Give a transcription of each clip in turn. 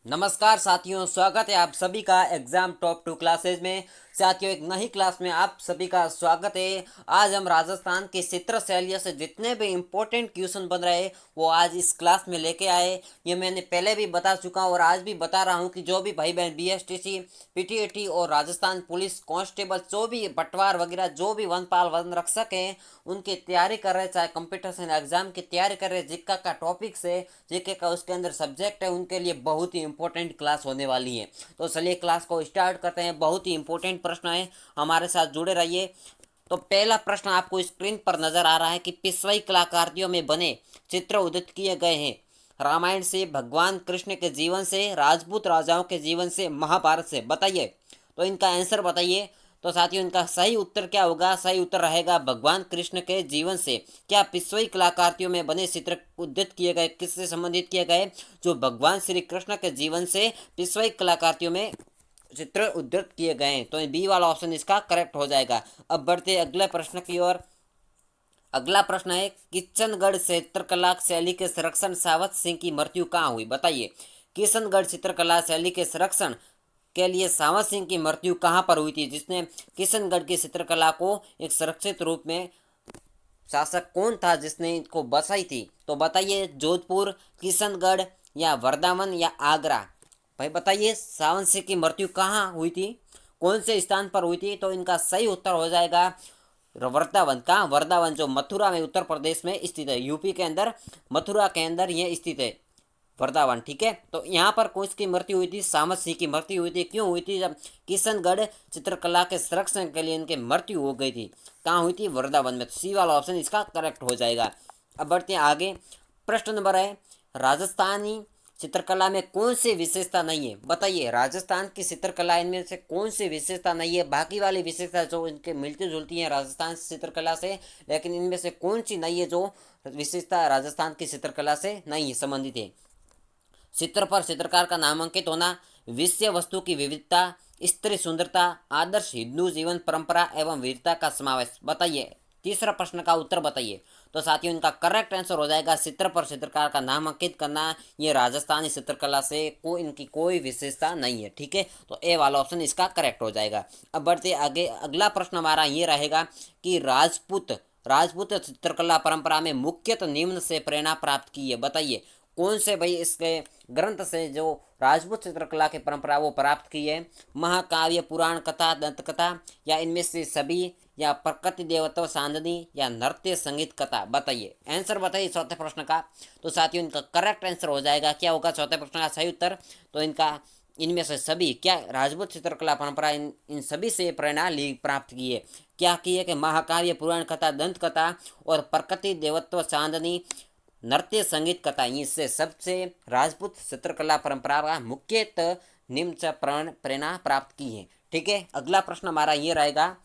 नमस्कार साथियों, स्वागत है आप सभी का एग्जाम टॉप 2 क्लासेज में। साथियों, एक नई क्लास में आप सभी का स्वागत है। आज हम राजस्थान की चित्र शैलियों से जितने भी इम्पोर्टेंट क्वेश्चन बन रहे हैं वो आज इस क्लास में लेके आए। ये मैंने पहले भी बता चुका हूँ और आज भी बता रहा हूँ कि जो भी भाई बहन बीएसटीसी, पीटीएटी और राजस्थान पुलिस कांस्टेबल जो भी पटवार वगैरह जो भी वनपाल वन रक्षक हैं उनकी तैयारी कर रहे, चाहे कंपटीशन एग्जाम की तैयारी कर रहे, जिक्का का टॉपिक्स है, जीके का उसके अंदर सब्जेक्ट है, उनके लिए बहुत ही इंपॉर्टेंट क्लास होने वाली है। तो चलिए क्लास को स्टार्ट करते हैं। बहुत ही इंपॉर्टेंट प्रश्न है, हमारे साथ जुड़े रहिए। तो पहला प्रश्न आपको स्क्रीन पर नजर आ रहा है कि पिछवाई कलाकृतियों में बने चित्र उदित किए गए हैं रामायण से, भगवान कृष्ण के जीवन से, राजपूत राजाओं के जीवन से, महाभारत से। बताइए, तो इनका आंसर बताइए। तो साथियों, इनका सही उत्तर क्या होगा? सही उत्तर रहेगा भगवान कृष्ण के जीवन से। क्या पिछवाई कलाकृतियों में बने चित्र उद्धृत किए गए किससे संबंधित किए गए? जो भगवान श्री कृष्ण के जीवन से पिछवाई कलाकृतियों में चित्र उद्धृत किए गए हैं। तो बी वाला ऑप्शन इसका करेक्ट हो जाएगा। अब बढ़ते अगले प्रश्न की ओर। अगला प्रश्न है, किशनगढ़ चित्रकला शैली के संरक्षण सावत सिंह की मृत्यु कहाँ हुई? बताइए, किशनगढ़ चित्रकला शैली के संरक्षण के लिए सावत सिंह की मृत्यु कहाँ पर हुई थी? जिसने किशनगढ़ की चित्रकला को एक सुरक्षित रूप में, शासक कौन था जिसने इसको बसाई थी? तो बताइए, जोधपुर, किशनगढ़ या वृंदावन या आगरा? भाई बताइए, सावंत सिंह की मृत्यु कहाँ हुई थी, कौन से स्थान पर हुई थी? तो इनका सही उत्तर हो जाएगा वृंदावन का। वृंदावन जो मथुरा में, उत्तर प्रदेश में स्थित है, यूपी के अंदर मथुरा के अंदर यह स्थित है वृंदावन। ठीक है, तो यहाँ पर कौन की मृत्यु हुई थी? सामत सिंह की मृत्यु हुई थी। क्यों हुई थी? जब किशनगढ़ चित्रकला के संरक्षण के लिए इनकी मृत्यु हो गई थी। कहाँ हुई थी? वृंदावन में। सी वाला ऑप्शन इसका करेक्ट हो जाएगा। अब बढ़ते हैं आगे। प्रश्न नंबर है, राजस्थानी चित्रकला में कौन सी विशेषता नहीं है? बताइए, राजस्थान की चित्रकला इनमें से कौन सी विशेषता नहीं है? बाकी वाली विशेषता जो इनके मिलती जुलती हैं राजस्थान चित्रकला से, लेकिन इनमें से कौन सी नहीं है जो विशेषता राजस्थान की चित्रकला से नहीं संबंधित है? चित्र पर चित्रकार का नामांकित होना, विषय वस्तु की विविधता, स्त्री सुंदरता, आदर्श हिंदू जीवन परंपरा एवं वीरता का समावेश। बताइए, तीसरा प्रश्न का उत्तर बताइए। तो साथियों, इनका करेक्ट आंसर हो जाएगा चित्र पर चित्रकार का नाम अंकित करना। ये राजस्थानी चित्रकला से इनकी कोई विशेषता नहीं है। ठीक है, तो ए वाला ऑप्शन इसका करेक्ट हो जाएगा। अब बढ़ते आगे। अगला प्रश्न हमारा ये रहेगा कि राजपूत राजपूत चित्रकला परंपरा में मुख्यतः निम्न से प्रेरणा प्राप्त की है। बताइए, कौन से भाई इसके ग्रंथ से जो राजपूत चित्रकला की परंपरा वो प्राप्त की है? महाकाव्य, पुराण कथा, दंत कथा या इनमें से सभी, या प्रकृति देवत्व साधनी या नृत्य संगीत कथा? बताइए, आंसर बताइए चौथे प्रश्न का। तो साथियों, इनका करेक्ट आंसर हो जाएगा, क्या होगा चौथे प्रश्न का सही उत्तर? तो इनका इनमें से सभी, क्या राजपूत चित्रकला परंपरा इन सभी से प्रेरणा ली प्राप्त की है। क्या की है कि महाकाव्य, पुराण कथा, दंत कथा और प्रकृति देवत्व चांदनी, नृत्य संगीत कथा, इससे सबसे राजपूत चित्रकला परंपरा का मुख्यतः निम्न से प्रेरणा प्राप्त की है। ठीक है, अगला प्रश्न हमारा ये रहेगा।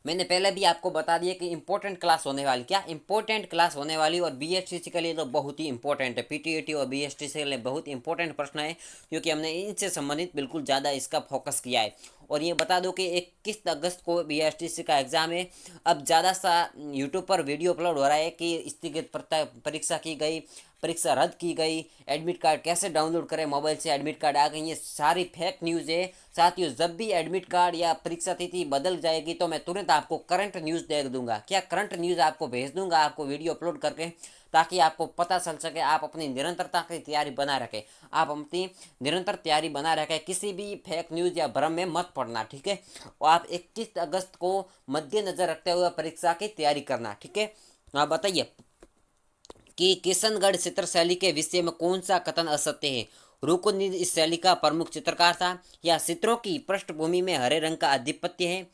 मैंने पहले भी आपको बता दिया कि इंपॉर्टेंट क्लास होने वाली, क्या इंपॉर्टेंट क्लास होने वाली, और बीएसटीसी के लिए तो बहुत ही इंपॉर्टेंट है। पीटीएटी और बीएसटीसी के लिए बहुत इंपॉर्टेंट प्रश्न है, क्योंकि हमने इनसे संबंधित बिल्कुल ज़्यादा इसका फोकस किया है। और ये बता दो कि 21 अगस्त को बीएसटीसी का एग्ज़ाम है। अब ज़्यादा सा यूट्यूब पर वीडियो अपलोड हो रहा है कि स्थगित परीक्षा की गई, परीक्षा रद्द की गई, एडमिट कार्ड कैसे डाउनलोड करें, मोबाइल से एडमिट कार्ड आ गई, ये सारी फेक न्यूज़ है। साथियों, जब भी एडमिट कार्ड या परीक्षा तिथि बदल जाएगी तो मैं तुरंत आपको करंट न्यूज़ दे दूंगा। क्या करंट न्यूज़ आपको भेज दूंगा, आपको वीडियो अपलोड करके, ताकि आपको पता चल सके, आप अपनी निरंतरता की तैयारी बना रखें। आप अपनी निरंतर तैयारी बना रखें, किसी भी फेक न्यूज़ या भ्रम में मत पड़ना। ठीक है, और आप 21 अगस्त को मद्देनजर रखते हुए परीक्षा की तैयारी करना। ठीक है, आप बताइए कि किशनगढ़ चित्र शैली के विषय में कौन सा कथन असत्य है? रुकुनुद्दीन इस शैली का प्रमुख चित्रकार था, या चित्रों की पृष्ठभूमि में हरे रंग का आधिपत्य है?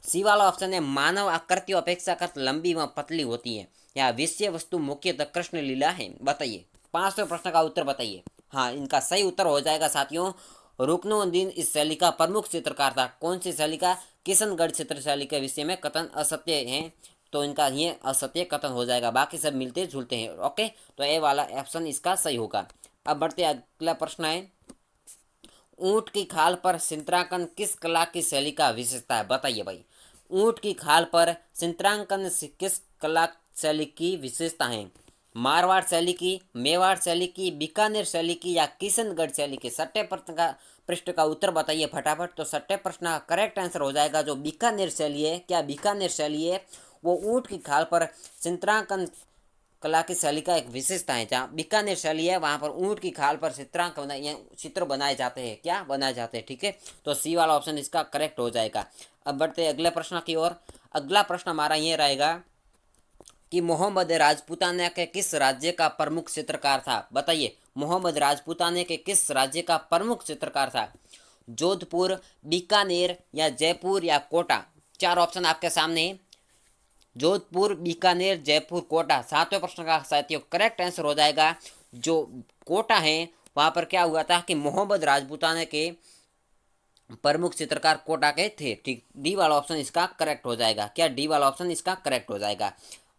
सी वाला ऑप्शन है, मानव आकृति अपेक्षाकृत लंबी व पतली होती है, या विषय वस्तु मुख्यतः कृष्ण लीला है? बताइए, पांचवें प्रश्न का उत्तर बताइए। हाँ, इनका सही उत्तर हो जाएगा साथियों, रुकनुद्दीन इस शैली का प्रमुख चित्रकार था। कौन सी शैली का? किशनगढ़ चित्र शैली के विषय में कथन असत्य है, तो इनका ये असत्य कथन हो जाएगा, बाकी सब मिलते जुलते हैं। ओके, तो ए वाला ऑप्शन इसका सही होगा। अब बढ़ते अगला प्रश्न है, ऊंट की खाल पर चित्रांकन किस कला की शैली का विशेषता है? बताइए भाई, ऊंट की खाल पर चित्रांकन किस कला शैली की विशेषता है? मारवाड़ शैली की, मेवाड़ शैली की, बीकानेर शैली की या किशनगढ़ शैली की? सट्टे पृष्ठ का उत्तर बताइए फटाफट। तो सट्टे प्रश्न का करेक्ट आंसर हो जाएगा जो बीकानेर शैली है। क्या बीकानेर शैली है वो ऊँट की खाल पर चित्रांकन कला की शैली का एक विशेषता है। जहाँ बीकानेर शैली है वहाँ पर ऊँट की खाल पर चित्र बनाए जाते हैं। क्या बनाए जाते हैं? ठीक है, तो सी वाला ऑप्शन इसका करेक्ट हो जाएगा। अब बढ़ते अगले प्रश्न की ओर। अगला प्रश्न हमारा ये रहेगा कि मोहम्मद राजपूताना के किस राज्य का प्रमुख चित्रकार था? बताइए, मोहम्मद राजपूताना के किस राज्य का प्रमुख चित्रकार था? जोधपुर, बीकानेर या जयपुर या कोटा? चार ऑप्शन आपके सामने हैं। जोधपुर, बीकानेर, जयपुर, कोटा। सातवें प्रश्न का साथियों करेक्ट आंसर हो जाएगा जो कोटा है। वहां पर क्या हुआ था कि मोहम्मद राजपूताना के प्रमुख चित्रकार कोटा के थे। ठीक, डी वाला ऑप्शन इसका करेक्ट हो जाएगा। क्या डी वाला ऑप्शन इसका करेक्ट हो जाएगा?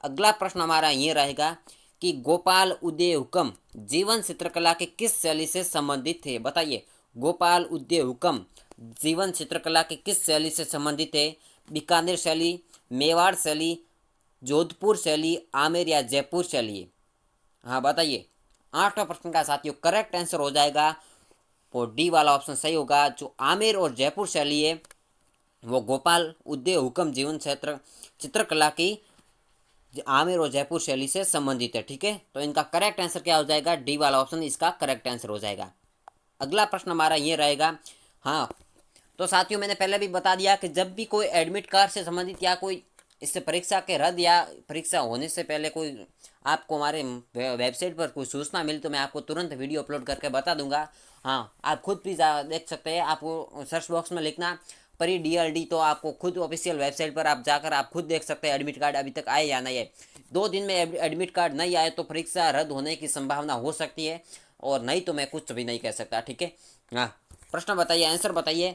अगला प्रश्न हमारा ये रहेगा कि गोपाल उदय हुकम जीवन चित्रकला के किस शैली से संबंधित थे? बताइए, गोपाल उदय हुकम जीवन चित्रकला के किस शैली से संबंधित है? बीकानेर शैली, मेवाड़ शैली, जोधपुर शैली, आमेर या जयपुर शैली? हाँ बताइए। आठवां प्रश्न का साथियों करेक्ट आंसर हो जाएगा और डी वाला ऑप्शन सही होगा। जो आमेर और जयपुर शैली है वो गोपाल उदय हुकम जीवन क्षेत्र चित्रकला की आमेर और जयपुर शैली से संबंधित है। ठीक है, तो इनका करेक्ट आंसर क्या हो जाएगा? डी वाला ऑप्शन इसका करेक्ट आंसर हो जाएगा। अगला प्रश्न हमारा ये रहेगा। हाँ, तो साथियों मैंने पहले भी बता दिया कि जब भी कोई एडमिट कार्ड से संबंधित या कोई इससे परीक्षा के रद्द या परीक्षा होने से पहले कोई आपको हमारे वेबसाइट पर कोई सूचना मिली तो मैं आपको तुरंत वीडियो अपलोड करके बता दूंगा। हाँ, आप खुद भी देख सकते हैं। आपको सर्च बॉक्स में लिखना परी DLD, तो आपको खुद ऑफिशियल वेबसाइट पर आप जाकर आप खुद देख सकते हैं एडमिट कार्ड अभी तक आए या नहीं आए। 2 दिन में एडमिट कार्ड नहीं आए तो परीक्षा रद्द होने की संभावना हो सकती है, और नहीं तो मैं कुछ भी नहीं कह सकता। ठीक है, हाँ, प्रश्न बताइए, आंसर बताइए।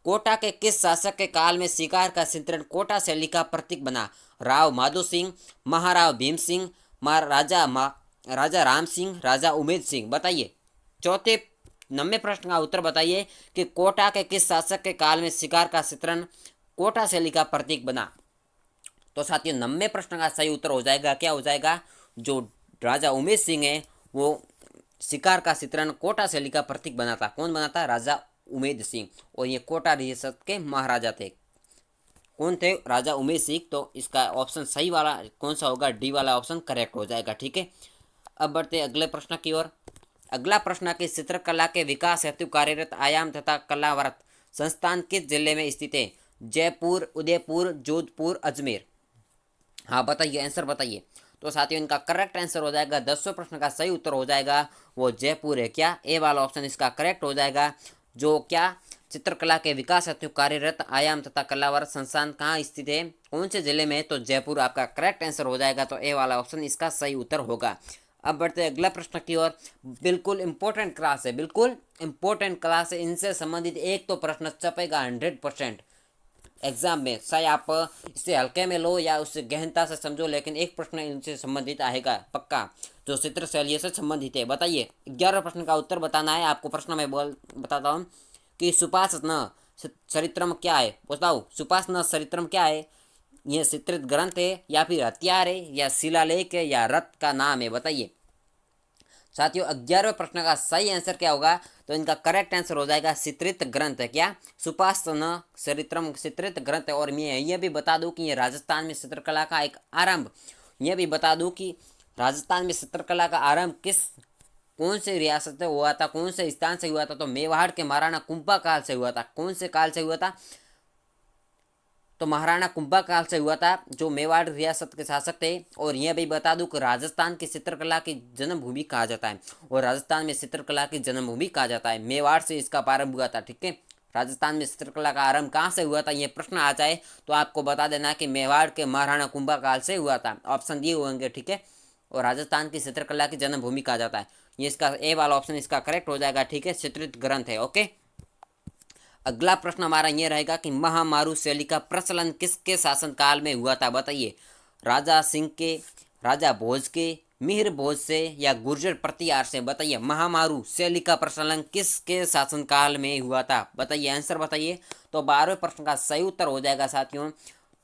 कोटा के किस शासक के काल में शिकार का चित्रण कोटा शैली का प्रतीक बना? राव माधो सिंह, महाराव भीम सिंह, राजा राम सिंह, राजा उमेद सिंह? बताइए। चौथे 90 प्रश्न का उत्तर बताइए कि कोटा के किस शासक के काल में शिकार का चित्रण कोटा शैली का प्रतीक बना? तो साथियों 90 प्रश्न का सही उत्तर हो जाएगा, क्या हो जाएगा? जो राजा उमेद सिंह है वो शिकार का चित्रण कोटा शैली का प्रतीक बनाता। कौन बनाता? राजा उमेद सिंह। और ये कोटा रियासत के महाराजा थे। कौन थे? राजा उमेद सिंह। तो इसका ऑप्शन सही वाला कौन सा होगा? डी वाला ऑप्शन करेक्ट हो जाएगा। ठीक है, अब बढ़ते अगले प्रश्न की ओर। अगला प्रश्न कि चित्रकला के विकास हेतु कार्यरत आयाम तथा कलावरत संस्थान किस जिले में स्थित है? जयपुर, उदयपुर, जोधपुर, अजमेर? हाँ बताइए, आंसर बताइए। तो साथियों इनका करेक्ट आंसर हो जाएगा, 10वें प्रश्न का सही उत्तर हो जाएगा वो जयपुर है। क्या ए वाला ऑप्शन इसका करेक्ट हो जाएगा। जो क्या चित्रकला के विकास हेतु कार्यरत आयाम तथा कलावरत संस्थान कहाँ स्थित है, कौन से जिले में? तो जयपुर आपका करेक्ट आंसर हो जाएगा। तो ए वाला ऑप्शन इसका सही उत्तर होगा। अब बढ़ते हैं अगला प्रश्न की ओर। बिल्कुल इंपॉर्टेंट क्लास है, बिल्कुल इंपॉर्टेंट क्लास है। इनसे संबंधित एक तो प्रश्न छपेगा 100% एग्जाम में। चाहे आप इसे हल्के में लो या उससे गहनता से समझो, लेकिन एक प्रश्न इनसे संबंधित आएगा पक्का, जो चित्र शैली से संबंधित है। बताइए, 11 प्रश्न का उत्तर बताना है आपको। प्रश्न मैं बताता हूँ कि सुपासना चरित्रम क्या है? बताओ, सुपासना चरित्रम क्या है? यह चित्रित ग्रंथ है या फिर हथियार है या शिलालेख है या रथ का नाम है? बताइए साथियों। 11वें प्रश्न का सही आंसर क्या होगा? तो इनका करेक्ट आंसर हो जाएगा चित्रित ग्रंथ है। क्या? सुपासना चरित्रम चित्रित ग्रंथ है। और मैं ये भी बता दूं कि ये राजस्थान में चित्रकला का एक आरंभ, ये भी बता दूं कि राजस्थान में चित्रकला का आरंभ कौन से रियासत से हुआ था, कौन से स्थान से हुआ था? तो मेवाड़ के महाराणा कुंभा काल से हुआ था। कौन से काल से हुआ था? तो महाराणा कुंभा काल से हुआ था, जो मेवाड़ रियासत के शासक थे। और यह भी बता दूं कि राजस्थान की चित्रकला की जन्मभूमि कहा जाता है, और राजस्थान में चित्रकला की जन्मभूमि कहा जाता है। मेवाड़ से इसका प्रारंभ हुआ था। ठीक है, राजस्थान में चित्रकला का आरंभ कहाँ से हुआ था, ये प्रश्न आ जाए तो आपको बता देना कि मेवाड़ के महाराणा कुंभा काल से हुआ था। ऑप्शन दिए होंगे। ठीक है, और राजस्थान की चित्रकला की जन्मभूमि कहा जाता है। ये इसका ए वाला ऑप्शन इसका करेक्ट हो जाएगा। ठीक है, चित्रित ग्रंथ है। ओके, अगला प्रश्न हमारा ये रहेगा कि महामारू शैली का प्रचलन किसके शासनकाल में हुआ था? बताइए, राजा सिंह के, राजा भोज के, मिहिर भोज से या गुर्जर प्रतिहार से? बताइए, महामारू शैली का प्रचलन किसके शासनकाल में हुआ था? बताइए, आंसर बताइए। तो 12वें प्रश्न का सही उत्तर हो जाएगा साथियों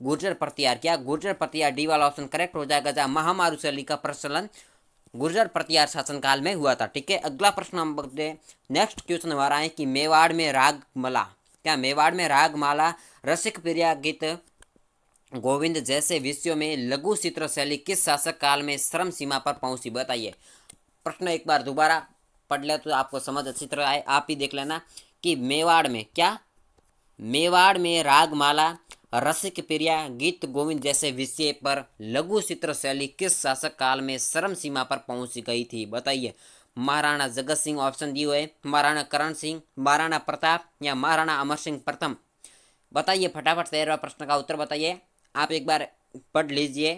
गुर्जर प्रतिहार। क्या? गुर्जर प्रतिहार, डी वाला ऑप्शन करेक्ट हो जाएगा। जहाँ महामारू शैली का प्रचलन गुर्जर प्रतिहार शासनकाल में हुआ था। ठीक है, अगला प्रश्न हम देखते हैं। नेक्स्ट क्वेश्चन हमारा है कि मेवाड़ में रागमाला, क्या मेवाड़ में रागमाला, रसिक प्रिया गीत गोविंद जैसे विषयों में लघु चित्र शैली किस शासक काल में श्रम सीमा पर पहुंची? बताइए। प्रश्न एक बार दोबारा पढ़ ले तो आपको समझ अच्छी तरह आए। आप ही देख लेना कि मेवाड़ में क्या, मेवाड़ में रागमाला, रसिक प्रिया गीत गोविंद जैसे विषय पर लघु चित्र शैली किस शासक काल में श्रम सीमा पर पहुंच गई थी? बताइए। महाराणा जगत सिंह ऑप्शन दिए हुए, महाराणा करण सिंह, महाराणा प्रताप या महाराणा अमर सिंह प्रथम। बताइए फटाफट 13वें प्रश्न का उत्तर बताइए। आप एक बार पढ़ लीजिए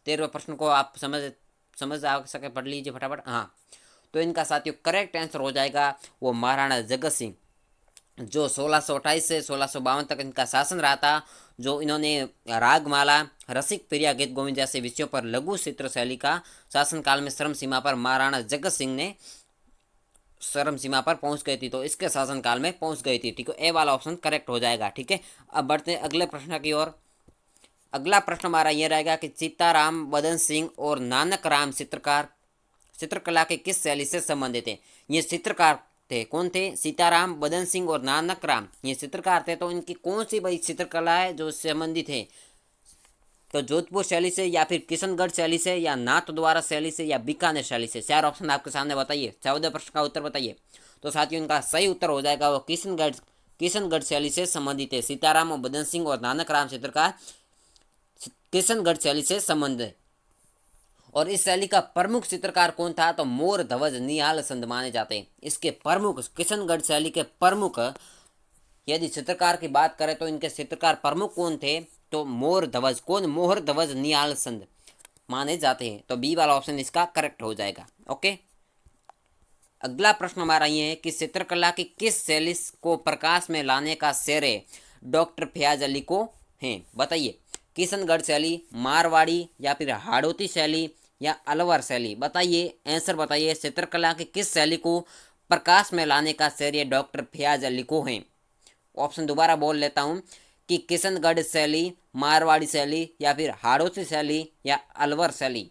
13वें प्रश्न को, आप समझ आ सके पढ़ लीजिए फटाफट। हाँ, तो इनका साथियों करेक्ट आंसर हो जाएगा वो महाराणा जगत सिंह, जो 1628 से 1652 तक इनका शासन रहा था। जो इन्होंने रागमाला, रसिक प्रिया गीत गोविंद जैसे विषयों पर लघु चित्र शैली का शासनकाल में श्रम सीमा पर महाराणा जगत सिंह ने श्रम सीमा पर पहुंच गई थी, तो इसके शासनकाल में पहुंच गई थी। ठीक है, ए वाला ऑप्शन करेक्ट हो जाएगा। ठीक है, अब बढ़ते हैं अगले प्रश्न की ओर। अगला प्रश्न हमारा यह रहेगा कि सीताराम बदन सिंह और नानक राम चित्रकला के किस शैली से संबंधित थे? ये चित्रकार थे, कौन थे? सीताराम बदन सिंह और नानक राम ये चित्रकार थे। तो इनकी कौन सी भाई चित्रकला है जो संबंधित है? तो जोधपुर शैली से, या फिर किशनगढ़ शैली से, या नाथद्वारा शैली से, या बीकानेर शैली से। चार ऑप्शन आपके सामने बताइए। 14 प्रश्न का उत्तर बताइए। तो साथियों इनका सही उत्तर हो जाएगा वो किशनगढ़ शैली से संबंधित है। सीताराम और बदन सिंह और नानक राम चित्रकार किशनगढ़ शैली से संबंध है। और इस शैली का प्रमुख चित्रकार कौन था? तो मोर ध्वज निहाल संत माने जाते हैं। इसके प्रमुख, किशनगढ़ शैली के प्रमुख यदि चित्रकार की बात करें तो इनके चित्रकार प्रमुख कौन थे? तो मोर ध्वज, कौन? मोहर ध्वज निहाल संत माने जाते हैं। तो बी वाला ऑप्शन इसका करेक्ट हो जाएगा। ओके, अगला प्रश्न हमारा ये है कि चित्रकला की किस शैली को प्रकाश में लाने का श्रेय डॉक्टर फयाज अली को है? बताइए। किशनगढ़ शैली, मारवाड़ी, या फिर हाड़ौती शैली, या अलवर शैली। बताइए, आंसर बताइए। चित्रकला की किस शैली को प्रकाश में लाने का श्रेय डॉक्टर फयाज अली को है? ऑप्शन दोबारा बोल लेता हूँ कि किशनगढ़ शैली, मारवाड़ी शैली, या फिर हाड़ौती शैली, या अलवर शैली।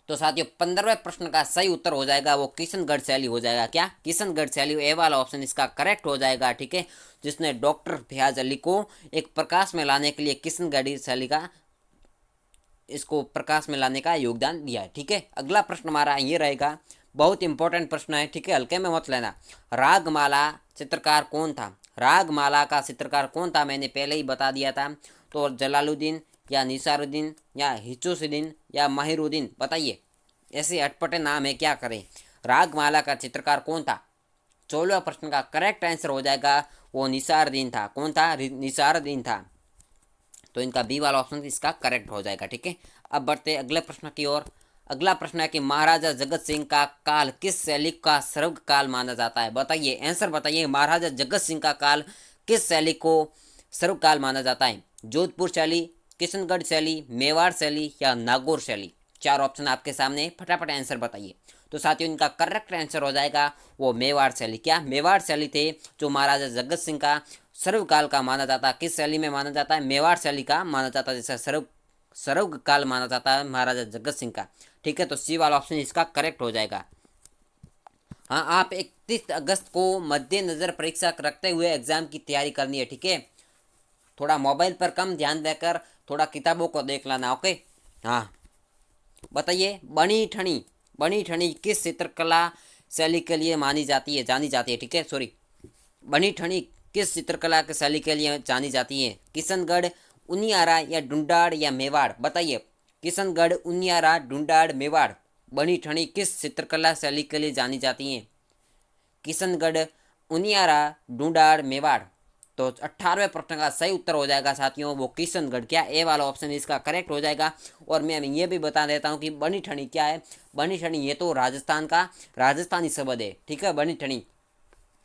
तो साथियों 15वें प्रश्न का सही उत्तर हो जाएगा वो किशनगढ़ शैली हो जाएगा। क्या? किशनगढ़ शैली, ए वाला ऑप्शन इसका करेक्ट हो जाएगा। ठीक है, जिसने डॉक्टर फयाज अली को एक प्रकाश में लाने के लिए किशनगढ़ी शैली का, इसको प्रकाश में लाने का योगदान दिया है। ठीक है, अगला प्रश्न हमारा ये रहेगा, बहुत इंपॉर्टेंट प्रश्न है। ठीक है, हल्के में मत लेना। रागमाला चित्रकार कौन था? रागमाला का चित्रकार कौन था? मैंने पहले ही बता दिया था। तो जलालुद्दीन, या निसारुद्दीन, या हिचुसुद्दीन, या माहिरुद्दीन। बताइए, ऐसे अटपटे नाम है, क्या करें? रागमाला का चित्रकार कौन था? 16वें प्रश्न का करेक्ट आंसर हो जाएगा वो निसारुद्दीन था। कौन था? निसारुद्दीन था। तो इनका बी वाला ऑप्शन इसका करेक्ट हो जाएगा। ठीक है, अब बढ़ते अगले प्रश्न की ओर। अगला प्रश्न है कि महाराजा जगत सिंह का काल किस शैली का सर्व काल माना जाता है? बताइए, आंसर बताइए। महाराजा जगत सिंह का काल किस शैली को सर्व काल माना जाता है? जोधपुर शैली, किशनगढ़ शैली, मेवाड़ शैली, या नागौर शैली। चार ऑप्शन आपके सामने, फटाफट आंसर बताइए। तो साथियों इनका करेक्ट आंसर हो जाएगा वो मेवाड़ शैली। क्या? मेवाड़ शैली थे जो महाराजा जगत सिंह का सर्वकाल का माना जाता है। किस शैली में माना जाता है? मेवाड़ शैली का माना जाता है, जैसा सर्वकाल माना जाता है महाराजा जगत सिंह का। ठीक है, तो सी वाला ऑप्शन इसका करेक्ट हो जाएगा। हाँ, आप 31 अगस्त को मद्देनजर परीक्षा रखते हुए एग्जाम की तैयारी करनी है। ठीक है, थोड़ा मोबाइल पर कम ध्यान देकर थोड़ा किताबों को देख लेना। ओके, हाँ बताइए। बनी ठनी किस चित्रकला शैली के लिए मानी जाती है, जानी जाती है? ठीक है, सॉरी, बनी ठनी किस चित्रकला की शैली के लिए जानी जाती है? किशनगढ़, उनियारा, या डुंडाड़, या मेवाड़। बताइए, किशनगढ़, उनियारा, डुंडाड़, मेवाड़। बनी ठनी किस चित्रकला शैली के लिए जानी जाती हैं? किशनगढ़, उनियारा, डुंडाड़, मेवाड़। तो 18वें प्रश्न का सही उत्तर हो जाएगा साथियों वो किशनगढ़। क्या? ए वाला ऑप्शन इसका करेक्ट हो जाएगा। और मैं ये भी बता देता हूँ कि बनी ठनी क्या है। बनी ठनी ये तो राजस्थान का राजस्थानी शब्द है। ठीक है, बनी ठनी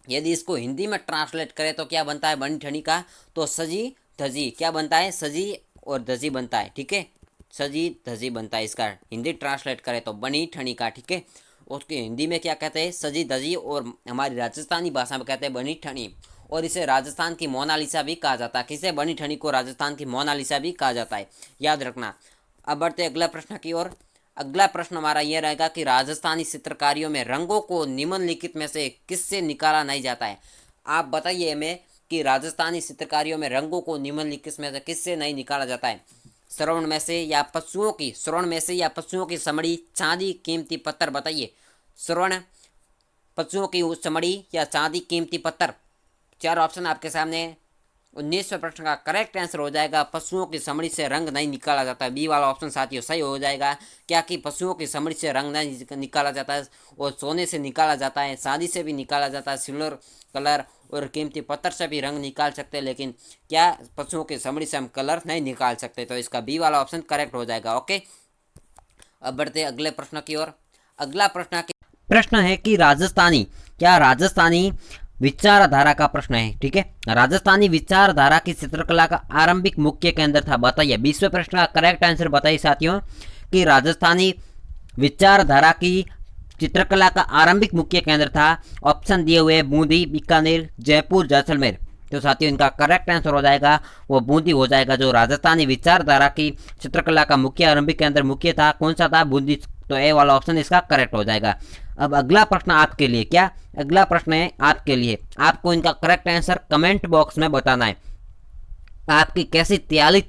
यदि इसको हिंदी में ट्रांसलेट करें तो क्या बनता है बनी ठनी का? तो सजी धजी। क्या बनता है? सजी और धजी बनता है। ठीक है, सजी धजी बनता है। इसका हिंदी ट्रांसलेट करें तो बनी ठनी का। ठीक है, उसके हिंदी में क्या कहते हैं? सजी धजी, और हमारी राजस्थानी भाषा में कहते हैं बनी ठनी। और इसे राजस्थान की मोनालिसा भी कहा जाता है। किसे? बनी ठनी को राजस्थान की मोनालिसा भी कहा जाता है, याद रखना। अब बढ़ते अगला प्रश्न की ओर। अगला प्रश्न हमारा यह रहेगा कि राजस्थानी चित्रकारियों में रंगों को निम्नलिखित में से किससे निकाला नहीं जाता है। आप बताइए हमें कि राजस्थानी चित्रकारियों में रंगों को निम्नलिखित में से किससे नहीं निकाला जाता है। श्रवण में से या पशुओं की चमड़ी, चांदी, कीमती पत्थर। बताइए, श्रवण, पशुओं की चमड़ी या चांदी, कीमती पत्थर। चार ऑप्शन आपके सामने। 19वें प्रश्न का करेक्ट आंसर हो जाएगा पशुओं की चमड़ी से रंग नहीं निकाला जाता। बी वाला ऑप्शन साथियों सही हो जाएगा। क्या कि पशुओं की चमड़ी से रंग नहीं निकाला जाता है, और सोने से निकाला जाता है, चांदी से भी निकाला जाता है, सिल्वर कलर और कीमती पत्थर से भी रंग निकाल सकते हैं, लेकिन क्या पशुओं की चमड़ी से हम कलर नहीं निकाल सकते। तो इसका बी वाला ऑप्शन करेक्ट हो जाएगा। ओके, अब बढ़ते अगले प्रश्न की ओर। अगला प्रश्न है कि राजस्थानी विचारधारा का प्रश्न है। ठीक है, राजस्थानी विचारधारा की चित्रकला का आरंभिक मुख्य केंद्र था। बताइए, 20वें प्रश्न का करेक्ट आंसर बताइए साथियों कि राजस्थानी विचारधारा की चित्रकला का आरंभिक मुख्य केंद्र था। ऑप्शन दिए हुए बूंदी, बीकानेर, जयपुर, जैसलमेर। तो साथियों इनका करेक्ट आंसर हो जाएगा वो बूंदी हो जाएगा। जो राजस्थानी विचारधारा की चित्रकला का मुख्य आरंभिक केंद्र मुख्य था, कौन सा था? बूंदी। तो ए वाला ऑप्शन इसका करेक्ट हो जाएगा। अब अगला प्रश्न आपके लिए, क्या अगला प्रश्न है आपके लिए, आपको इनका करेक्ट आंसर कमेंट बॉक्स में बताना है। आपकी कैसी तैयारी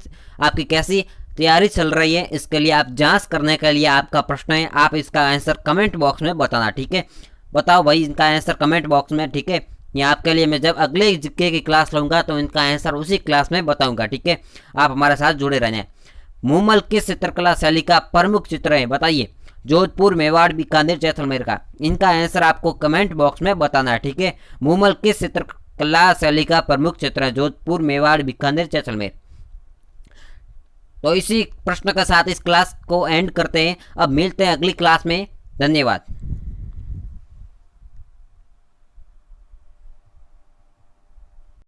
चल रही है, इसके लिए आप जांच करने के लिए आपका प्रश्न है, आप इसका आंसर कमेंट बॉक्स में बताना। ठीक है, बताओ भाई इनका आंसर कमेंट बॉक्स में। ठीक है, ये आपके लिए मैं जब अगले जीके की क्लास लूंगा तो इनका आंसर उसी क्लास में बताऊंगा। ठीक है, आप हमारे साथ जुड़े रहना। मूमल किस चित्रकला शैली का प्रमुख चित्र है? बताइए, जोधपुर, मेवाड़, बीकानेर, जैसलमेर का। इनका आंसर आपको कमेंट बॉक्स में बताना है। ठीक है, मूमल किस चित्रकला शैली का प्रमुख चित्र है? जोधपुर, मेवाड़, बीकानेर, जैसलमेर। तो इसी प्रश्न के साथ इस क्लास को एंड करते हैं। अब मिलते हैं अगली क्लास में। धन्यवाद।